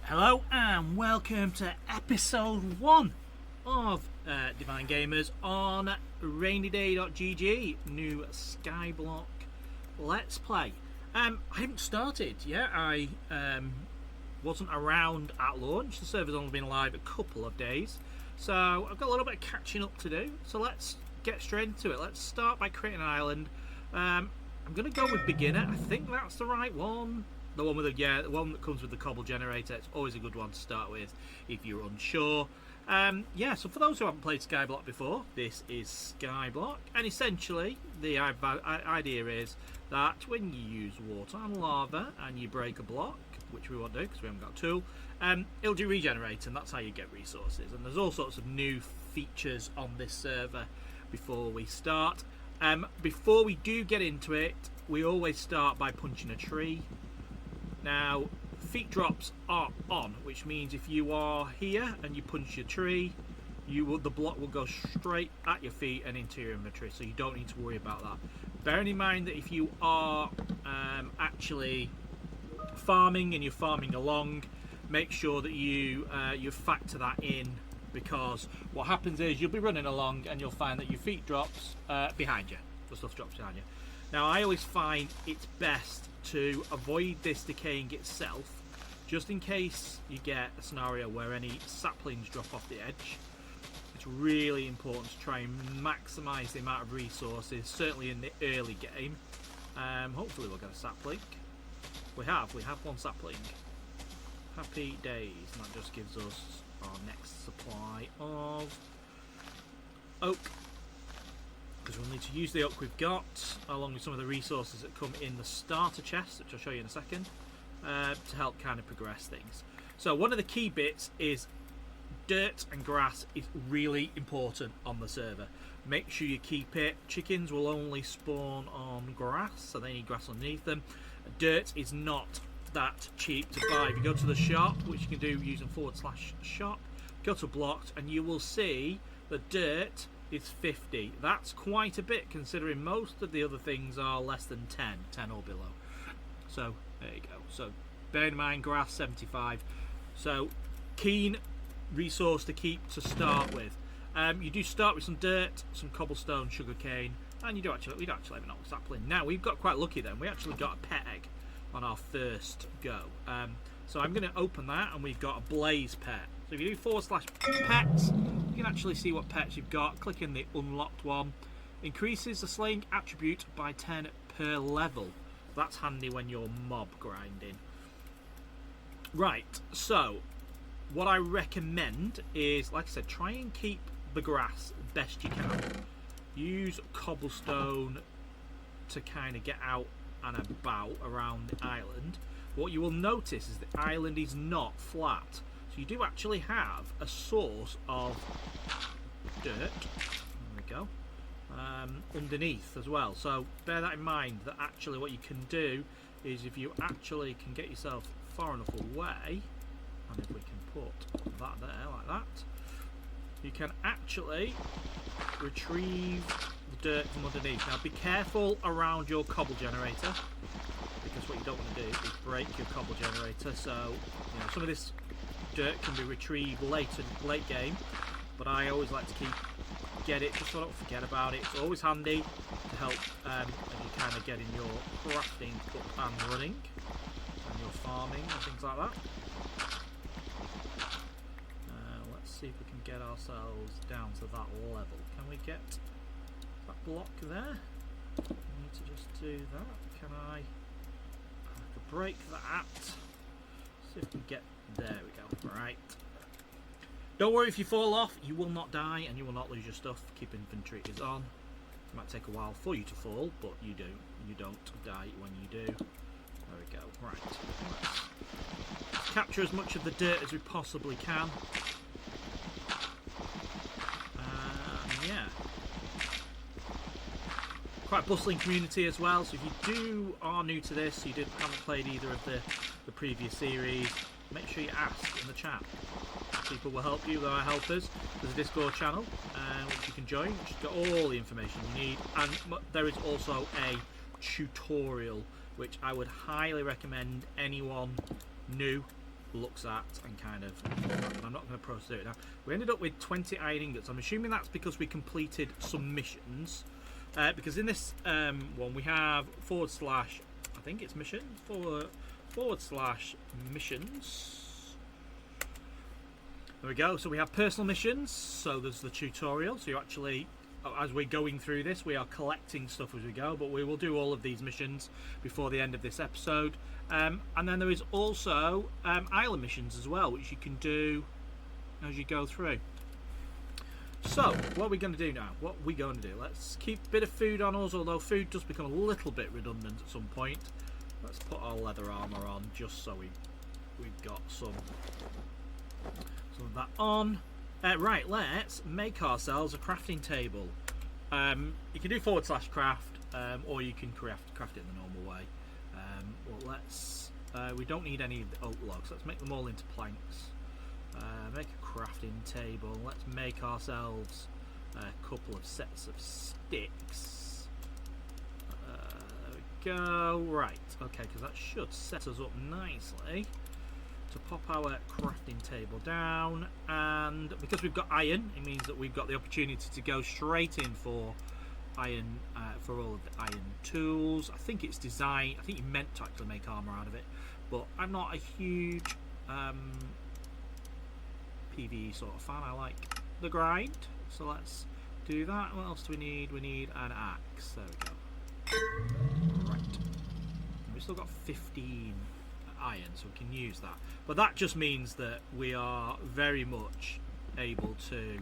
Hello and welcome to episode 1 of Divine Gamers on rainyday.gg, new Skyblock Let's Play. I haven't started yet. I wasn't around at launch. The server's only been live a couple of days, so I've got a little bit of catching up to do. So let's get straight into it. Let's start by creating an island. I'm going to go with beginner. I think that's the right one. The one with the one that comes with the cobble generator. It's always a good one to start with if you're unsure. So for those who haven't played Skyblock before, this is Skyblock, and essentially the idea is that when you use water and lava and you break a block, which we won't do because we haven't got a tool, it'll do regenerate, and that's how you get resources. And there's all sorts of new features on this server before we start. Before we do get into it, we always start by punching a tree. Now, feet drops are on, which means if you are here and you punch your tree, the block will go straight at your feet and into your inventory, so you don't need to worry about that. Bearing in mind that if you are actually farming and you're farming along, make sure that you factor that in, because what happens is you'll be running along and you'll find that your feet drops behind you. The stuff drops behind you. Now, I always find it's best to avoid this decaying itself, just in case you get a scenario where any saplings drop off the edge. It's really important to try and maximise the amount of resources, certainly in the early game. Hopefully we'll get a sapling. We have one sapling. Happy days, and that just gives us our next supply of oak, because we'll need to use the oak we've got, along with some of the resources that come in the starter chest, which I'll show you in a second, to help kind of progress things. So one of the key bits is dirt and grass is really important on the server. Make sure you keep it. Chickens will only spawn on grass, so they need grass underneath them. Dirt is not that cheap to buy. If you go to the shop, which you can do using /shop, go to blocked, and you will see the dirt is 50. That's quite a bit, considering most of the other things are less than 10 or below. So there you go. So bear in mind, grass 75. So keen resource to keep to start with. You do start with some dirt, some cobblestone, sugarcane, and we do actually have an old sapling. Now we've got quite lucky then. We actually got a pet egg on our first go. So I'm going to open that, and we've got a blaze pet. So if you do /pets, you can actually see what pets you've got. Clicking the unlocked one increases the slaying attribute by 10 per level. That's handy when you're mob grinding. Right, so what I recommend is, like I said, try and keep the grass best you can. Use cobblestone to kind of get out and about around the island. What you will notice is the island is not flat. You do actually have a source of dirt, there we go, underneath as well. So bear that in mind, that actually what you can do is, if you actually can get yourself far enough away, and if we can put that there like that, you can actually retrieve the dirt from underneath. Now be careful around your cobble generator, because what you don't want to do is break your cobble generator. So some of this dirt can be retrieved late game, but I always like to get it just so I don't forget about it. It's always handy to help as you kind of get in your crafting up and running, and your farming and things like that. Let's see if we can get ourselves down to that level. Can we get that block there? I need to just do that. Can I could break that. See if we can get. There we go. Right. Don't worry if you fall off, you will not die and you will not lose your stuff. Keep inventory is on. It might take a while for you to fall, but you do. You don't die when you do. There we go. Right. Let's capture as much of the dirt as we possibly can. Yeah. Quite a bustling community as well. So if you are new to this, haven't played either of the previous series, make sure you ask in the chat. People will help you. There are helpers. There's a Discord channel which you can join, which has got all the information you need, and there is also a tutorial which I would highly recommend anyone new looks at and kind of. I'm not going to process it now. We ended up with 20 iron ingots. I'm assuming that's because we completed some missions. Because in this one we have / I think it's mission / missions. There we go. So we have personal missions. So there's the tutorial. So you actually, as we're going through this, we are collecting stuff as we go. But we will do all of these missions before the end of this episode. And then there is also island missions as well, which you can do as you go through. So what are we going to do now? Let's keep a bit of food on us, although food does become a little bit redundant at some point. Let's put our leather armor on just so we've got some of that on. Right, let's make ourselves a crafting table. You can do / craft, or you can craft it in the normal way. Well, let's. We don't need any of the oak logs. Let's make them all into planks. Make a crafting table. Let's make ourselves a couple of sets of sticks. There we go. Right. Okay, because that should set us up nicely to pop our crafting table down. And because we've got iron, it means that we've got the opportunity to go straight in for iron, for all of the iron tools. I think it's designed. I think you meant to actually make armor out of it, but I'm not a huge PvE sort of fan. I like the grind, so let's do that. What else do we need? We need an axe. There we go. Right, we've still got 15 iron, so we can use that, but that just means that we are very much able to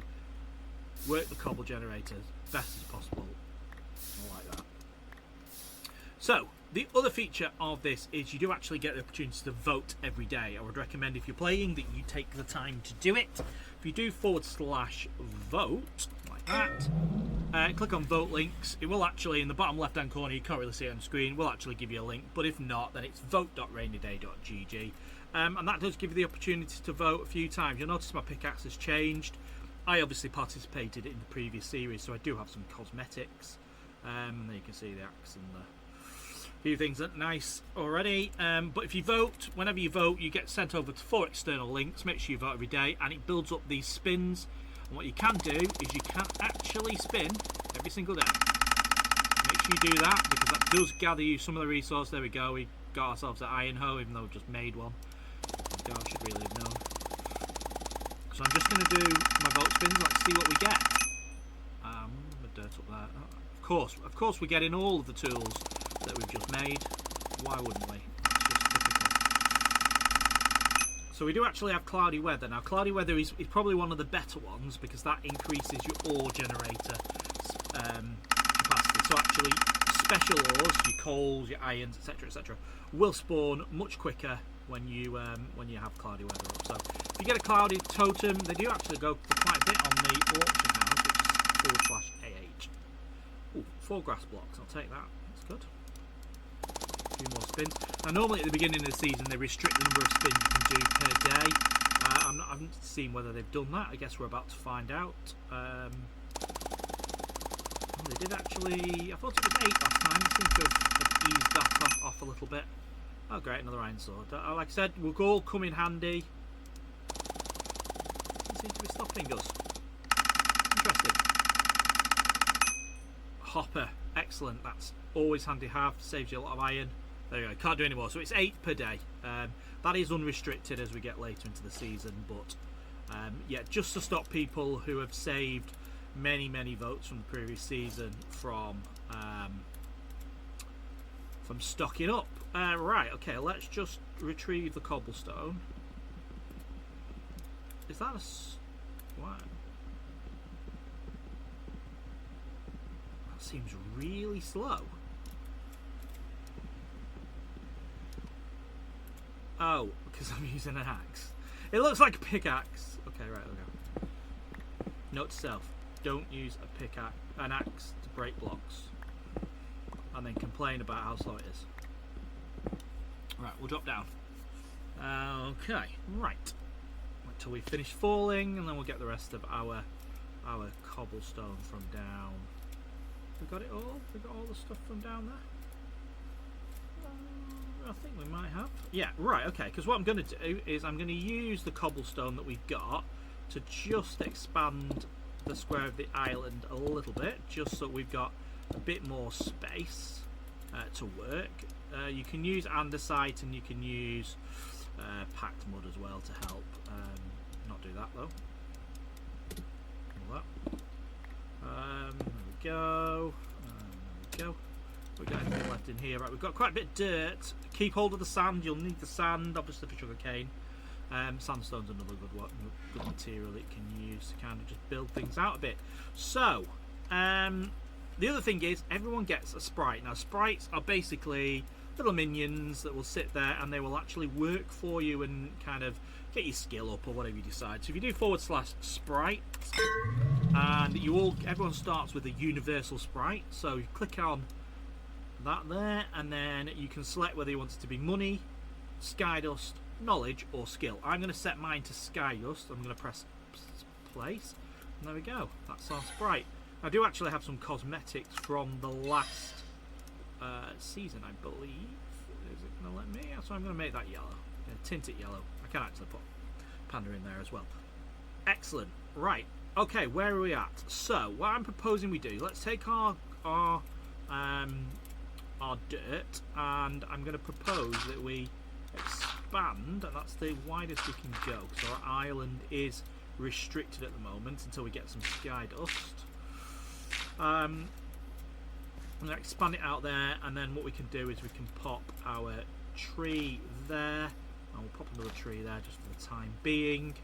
work the cobble generator as best as possible. I like that. So the other feature of this is you do actually get the opportunity to vote every day. I would recommend, if you're playing, that you take the time to do it. If you do / vote like that, click on vote links, it will actually, in the bottom left hand corner, you can't really see it on the screen, will actually give you a link, but if not, then it's vote.rainyday.gg, and that does give you the opportunity to vote a few times. You'll notice my pickaxe has changed. I obviously participated in the previous series, so I do have some cosmetics. And there you can see the axe and the few things that are nice already. But if you vote, whenever you vote, you get sent over to 4 external links. Make sure you vote every day, and it builds up these spins. And what you can do is you can actually spin every single day. Make sure you do that, because that does gather you some of the resource. There we go. We got ourselves an iron hoe, even though we've just made one. There we go. I should really have known. So I'm just going to do my vote spins. Let's see what we get. The dirt up there. Oh, of course, we're getting all of the tools that we've just made. Why wouldn't we? It's just typical. So we do actually have cloudy weather. Now, cloudy weather is probably one of the better ones, because that increases your ore generator capacity. So actually, special ores, your coals, your irons, etc., will spawn much quicker when you have cloudy weather up. So if you get a cloudy totem, they do actually go for quite a bit on the auction house, which is / AH. Ooh, 4 grass blocks. I'll take that. That's good. A few more spins. Now, normally at the beginning of the season, they restrict the number of spins you can do per day. I haven't seen whether they've done that. I guess we're about to find out. They did actually. I thought it was 8 last time. They seem to have eased that off a little bit. Oh, great, another iron sword. Like I said, will all come in handy. Doesn't seem to be stopping us. Interesting. Hopper, excellent. That's always handy to have. Saves you a lot of iron. There you go. Can't do any more. So it's 8 per day. That is unrestricted as we get later into the season. But yeah, just to stop people who have saved many votes from the previous season from stocking up. Right, okay, let's just retrieve the cobblestone. Is that a... Wow. That seems really slow. Oh, because I'm using an axe. It looks like a pickaxe. Okay, right, there we go. Note to self, don't use an axe to break blocks. And then complain about how slow it is. Right, we'll drop down. Okay, right. Wait till we finish falling, and then we'll get the rest of our cobblestone from down. We got it all? We got all the stuff from down there? I think we might have. Yeah, right, okay, because what I'm going to do is I'm going to use the cobblestone that we've got to just expand the square of the island a little bit, just so we've got a bit more space to work. You can use andesite and you can use packed mud as well to help. Not do that though. All that. There we go. There we go. We've got anything left in here. Right, we've got quite a bit of dirt. Keep hold of the sand. You'll need the sand, obviously, for sugar cane. Sandstone's another good material that you can use to kind of just build things out a bit. So, the other thing is everyone gets a sprite. Now, sprites are basically little minions that will sit there and they will actually work for you and kind of get your skill up or whatever you decide. So if you do /sprite, and everyone starts with a universal sprite. So you click on that there, and then you can select whether you want it to be money, sky dust, knowledge, or skill. I'm going to set mine to sky dust. I'm going to press place, and there we go. That's our sprite. I do actually have some cosmetics from the last season, I believe. Is it going to let me? So I'm going to make that yellow. Tint it yellow. I can actually put panda in there as well. Excellent. Right. Okay, where are we at? So what I'm proposing we do, let's take our dirt, and I'm going to propose that we expand, and that's the widest we can go, because our island is restricted at the moment until we get some sky dust. I'm going to expand it out there, and then what we can do is we can pop our tree there, and we'll pop another tree there just for the time being,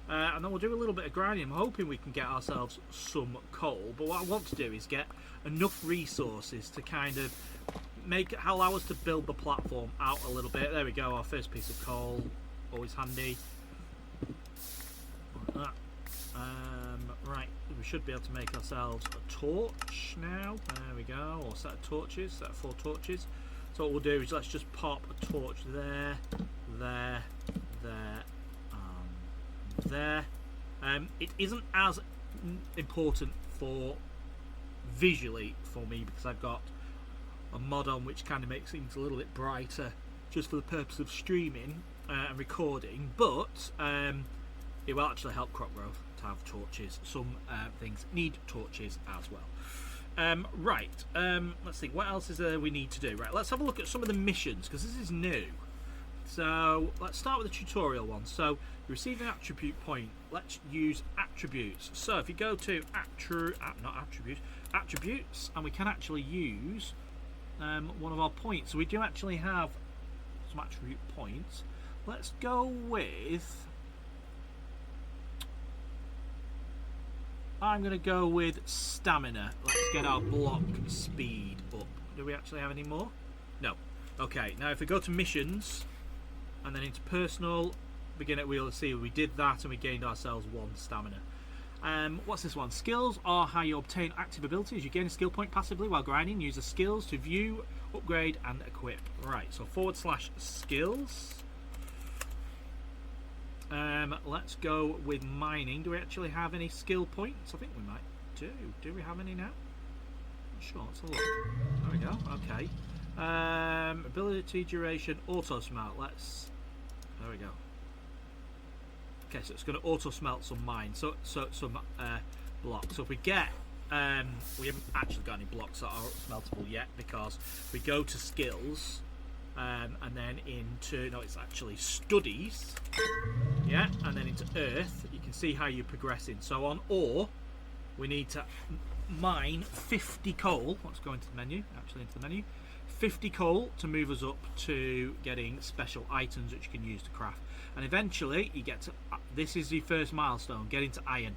and then we'll do a little bit of grinding. I'm hoping we can get ourselves some coal, but what I want to do is get enough resources to kind of allow us to build the platform out a little bit. There we go, our first piece of coal, always handy. Like that. Right, we should be able to make ourselves a torch now. There we go, or set of torches, set of 4 torches. So what we'll do is let's just pop a torch there, there, there, there. It isn't as important for visually for me because I've got a mod on which kind of makes things a little bit brighter just for the purpose of streaming and recording, but it will actually help crop growth to have torches. Some things need torches as well. Right, let's see, what else is there we need to do? Right, let's have a look at some of the missions, because this is new. So let's start with the tutorial one. So you receive an attribute point. Let's use attributes. So if you go to attributes, and we can actually use one of our points. So we do actually have some attribute points. Let's go with, I'm going to go with stamina. Let's get our block speed up. Do we actually have any more? No. Okay, now if we go to missions and then into personal, begin at wheel, see we did that and we gained ourselves 1 stamina. What's this one? Skills are how you obtain active abilities. You gain a skill point passively while grinding. Use the skills to view, upgrade and equip. Right, so /skills. Let's go with mining. Do we actually have any skill points? I think we might do. Do we have any now? Not sure. Let's have a look. There we go. Okay. Ability duration auto smelt. There we go. Okay, so it's going to auto smelt some mine. So some blocks. So if we get, we haven't actually got any blocks that are smeltable yet because we go to skills. And then into, no, it's actually studies, yeah, and then into earth. You can see how you're progressing. So on ore, we need to mine 50 coal. Let's go into the menu, 50 coal to move us up to getting special items which you can use to craft. And eventually you get to, this is the first milestone, get into iron.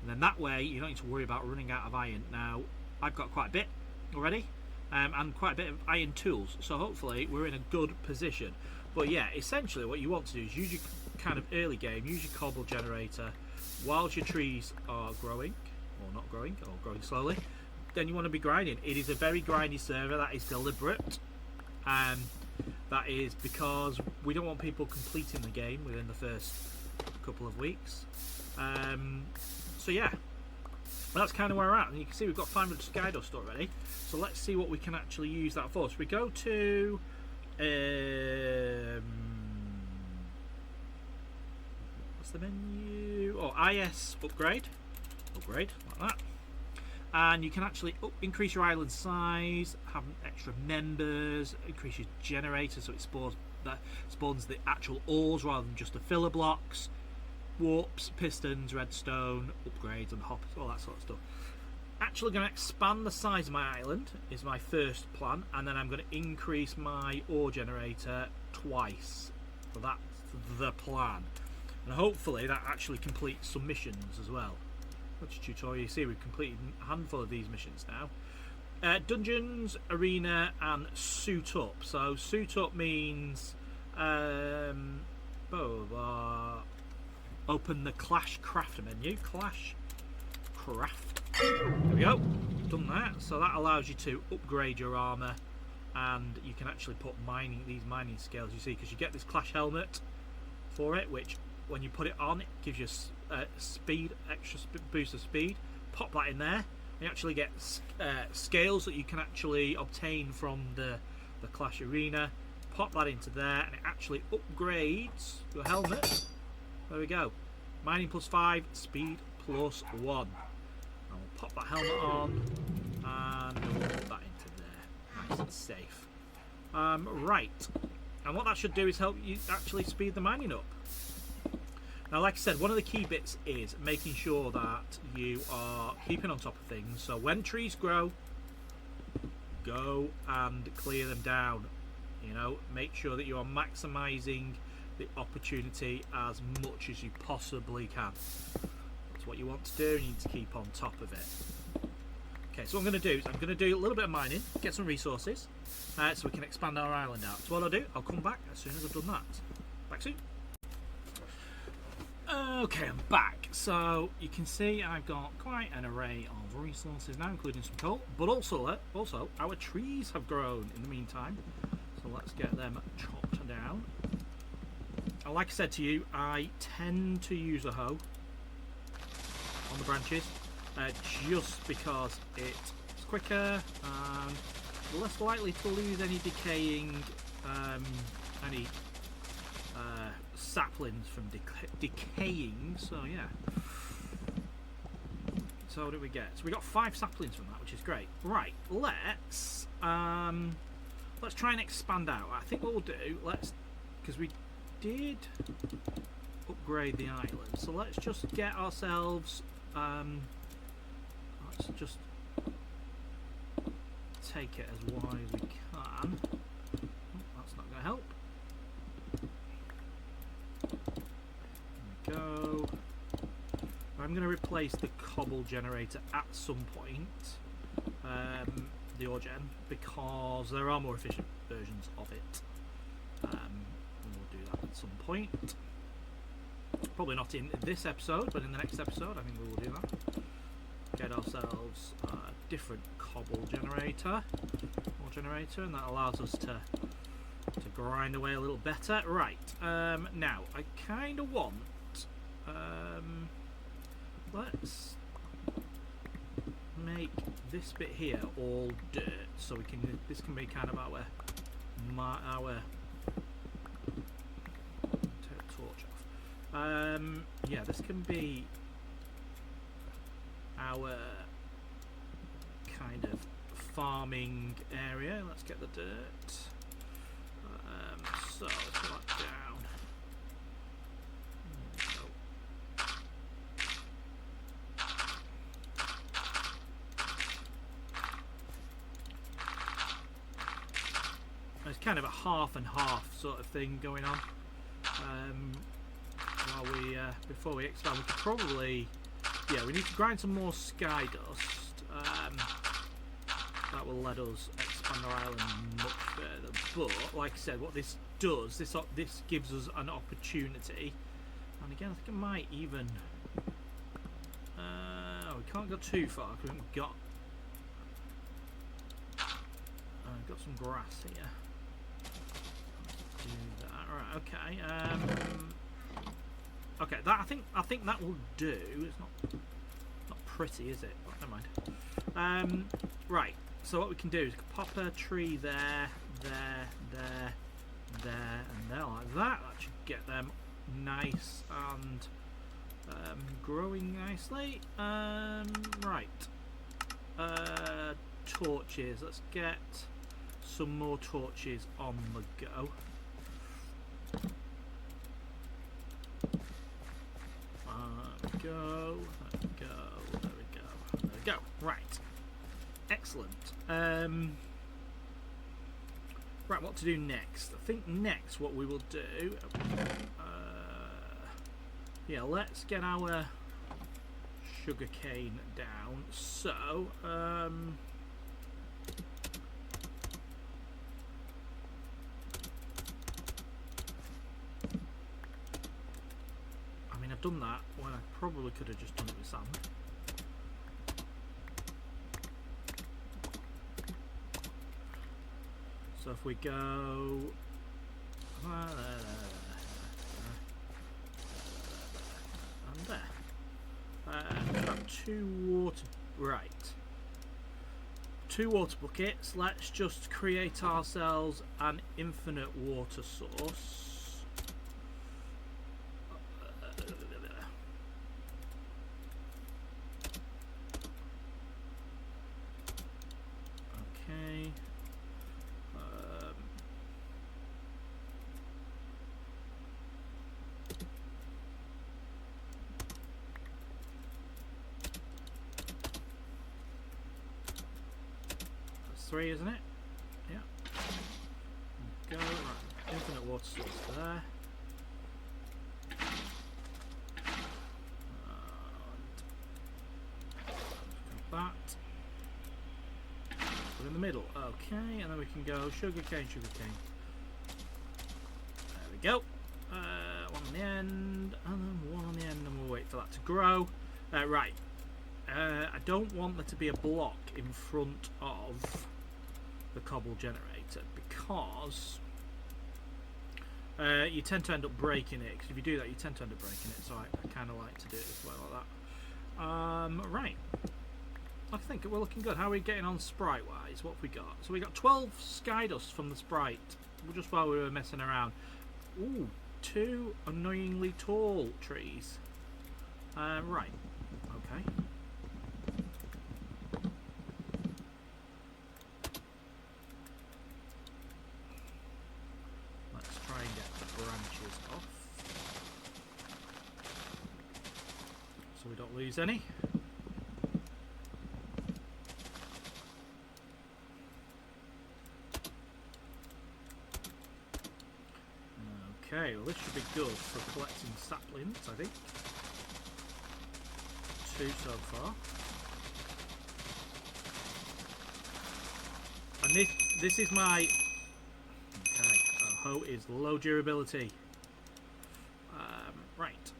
And then that way you don't need to worry about running out of iron. Now, I've got quite a bit already. And quite a bit of iron tools, so hopefully we're in a good position. But yeah, essentially what you want to do is use your kind of early game, use your cobble generator whilst your trees are growing, or not growing, or growing slowly. Then you want to be grinding. It is a very grindy server. That is deliberate. That is because we don't want people completing the game within the first couple of weeks. So yeah, that's kind of where we're at, and you can see we've got 500 sky dust already. So let's see what we can actually use that for. So we go to What's the menu? Oh, IS upgrade, like that. And you can actually increase your island size, have extra members, increase your generator so it spawns the actual ores rather than just the filler blocks, warps, pistons, redstone, upgrades and hoppers, all that sort of stuff. Actually going to expand the size of my island is my first plan, and then I'm going to increase my ore generator twice. So that's the plan. And hopefully that actually completes some missions as well. Which tutorial you see, we've completed a handful of these missions now. Dungeons, arena, and suit up. So suit up means open the Clash Crafter menu. Clash Craft. There we go. Done that. So that allows you to upgrade your armor, and you can actually put these mining scales. You see, because you get this Clash helmet for it, which when you put it on, it gives you extra boost of speed. Pop that in there. You actually get scales that you can actually obtain from the Clash Arena. Pop that into there, and it actually upgrades your helmet. There we go. Mining +5, speed +1. And we'll pop that helmet on, and we'll put that into there. Nice and safe. Right. And what that should do is help you actually speed the mining up. Now, like I said, one of the key bits is making sure that you are keeping on top of things. So when trees grow, go and clear them down. You know, make sure that you are maximising the opportunity as much as you possibly can. That's what you want to do. You need to keep on top of it. Okay, so what I'm going to do is I'm going to do a little bit of mining, get some resources, so we can expand our island out. So what I'll do, I'll come back as soon as I've done that. Back soon. Okay, I'm back. So you can see I've got quite an array of resources now, including some coal, but also our trees have grown in the meantime. So let's get them chopped down. And like I said to you, I tend to use a hoe on the branches, just because it's quicker and less likely to lose any decaying, saplings from decaying. So yeah. So what did we get? So we got 5 saplings from that, which is great. Right, let's try and expand out. I think what we'll do, because we did upgrade the island, so let's just get ourselves let's just take it as wide as we can. Oh, that's not going to help. There we go. I'm going to replace the cobble generator at some point, the ore gen, because there are more efficient versions of it. We'll do that at some point. Probably not in this episode, but in the next episode I think we will do that. Get ourselves a different cobble generator, and that allows us to grind away a little better. Right, now I kind of want, let's make this bit here all dirt, so we can. This can be kind of our take the torch off. Yeah, this can be our kind of farming area. Let's get the dirt. So let's put that down. There's kind of a half and half sort of thing going on. While we before we expand, we could probably, yeah, we need to grind some more sky dust. That will let us expand our island much further. But like I said, what this does, this gives us an opportunity. And again, I think I might even. Oh, we can't go too far because we've got some grass here. Do that. Right. Okay. Okay. That I think that will do. It's not pretty, is it? But never mind. Right. So what we can do is pop a tree there, there and there like that. That should get them nice and growing nicely. Right. Torches. Let's get some more torches on the go. There we go. There we go. Right. Excellent. Right, what to do next? I think next what we will do... yeah, let's get our sugarcane down. So, I mean, I've done that when I probably could have just done it with sand. So if we go... and there. We've got 2 water... Right. 2 water buckets. Let's just create ourselves an infinite water source. Okay. That's 3, isn't it? Yeah. Go. Right. Infinite water source there. That. Put in the middle. Okay, and then we can go sugarcane. There we go. One on the end, and then one on the end, and we'll wait for that to grow. Right. I don't want there to be a block in front of the cobble generator because you tend to end up breaking it. Because if you do that, you tend to end up breaking it. So I kind of like to do it this way like that. Right. I think we're looking good. How are we getting on sprite wise? What have we got? So we got 12 sky dust from the sprite just while we were messing around. Ooh, 2 annoyingly tall trees. Right. Okay. Let's try and get the branches off so we don't lose any. Okay, well this should be good for collecting saplings, I think. 2 so far. And this is my... Okay, hoe is low durability. Right.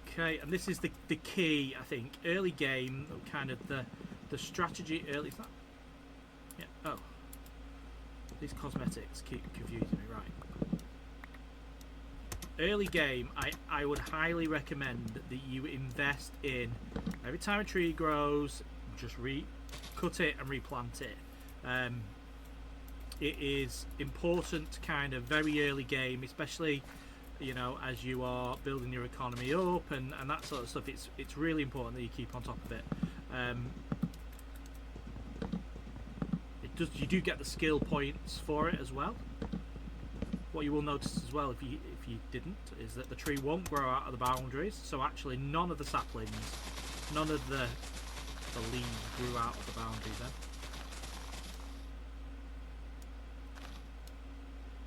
Okay, and this is the key, I think. Early game, kind of the strategy early... Is that... Yeah, oh. These cosmetics keep confusing me, right. Early game, I would highly recommend that you invest in, every time a tree grows, just cut it and replant it. It is important kind of very early game, especially, you know, as you are building your economy up and that sort of stuff. It's really important that you keep on top of it. You do get the skill points for it as well. What you will notice as well, if you didn't, is that the tree won't grow out of the boundaries. So actually, none of the saplings, none of the leaves grew out of the boundaries then,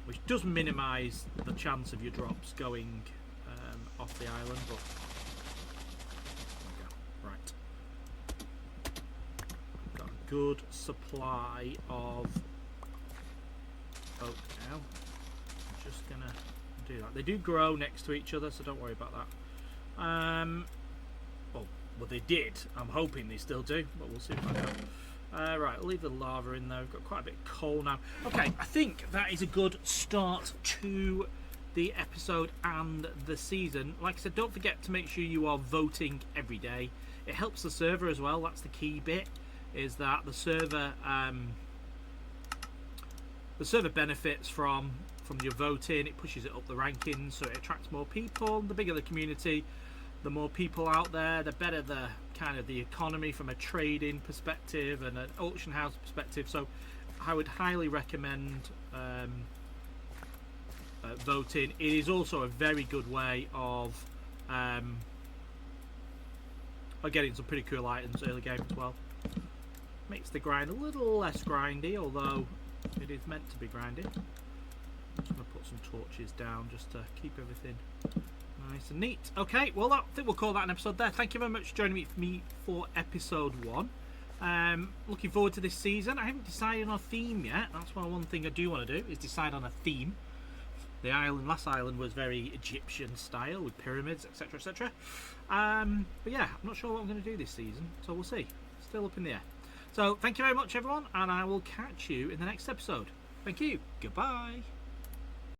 which does minimise the chance of your drops going off the island. But there we go. Right. Good supply of oak now. I'm just gonna do that. They do grow next to each other, so don't worry about that. Well, they did. I'm hoping they still do, but we'll see if I can. Right, I'll leave the lava in there. We've got quite a bit of coal now. Okay, I think that is a good start to the episode and the season. Like I said, don't forget to make sure you are voting every day. It helps the server as well. That's the key bit. Is that the server the server benefits from your voting. It pushes it up the rankings, so it attracts more people. The bigger the community, the more people out there, the better the kind of the economy from a trading perspective and an auction house perspective. So I would highly recommend voting. It is also a very good way of getting some pretty cool items early game as well. Makes the grind a little less grindy, although it is meant to be grindy. I'm just going to put some torches down just to keep everything nice and neat. Okay, well, I think we'll call that an episode there. Thank you very much for joining me for episode 1. Looking forward to this season. I haven't decided on a theme yet. That's one thing I do want to do, is decide on a theme. The last island was very Egyptian style with pyramids, etc, etc. But yeah, I'm not sure what I'm going to do this season, so we'll see. Still up in the air. So thank you very much, everyone, and I will catch you in the next episode. Thank you. Goodbye.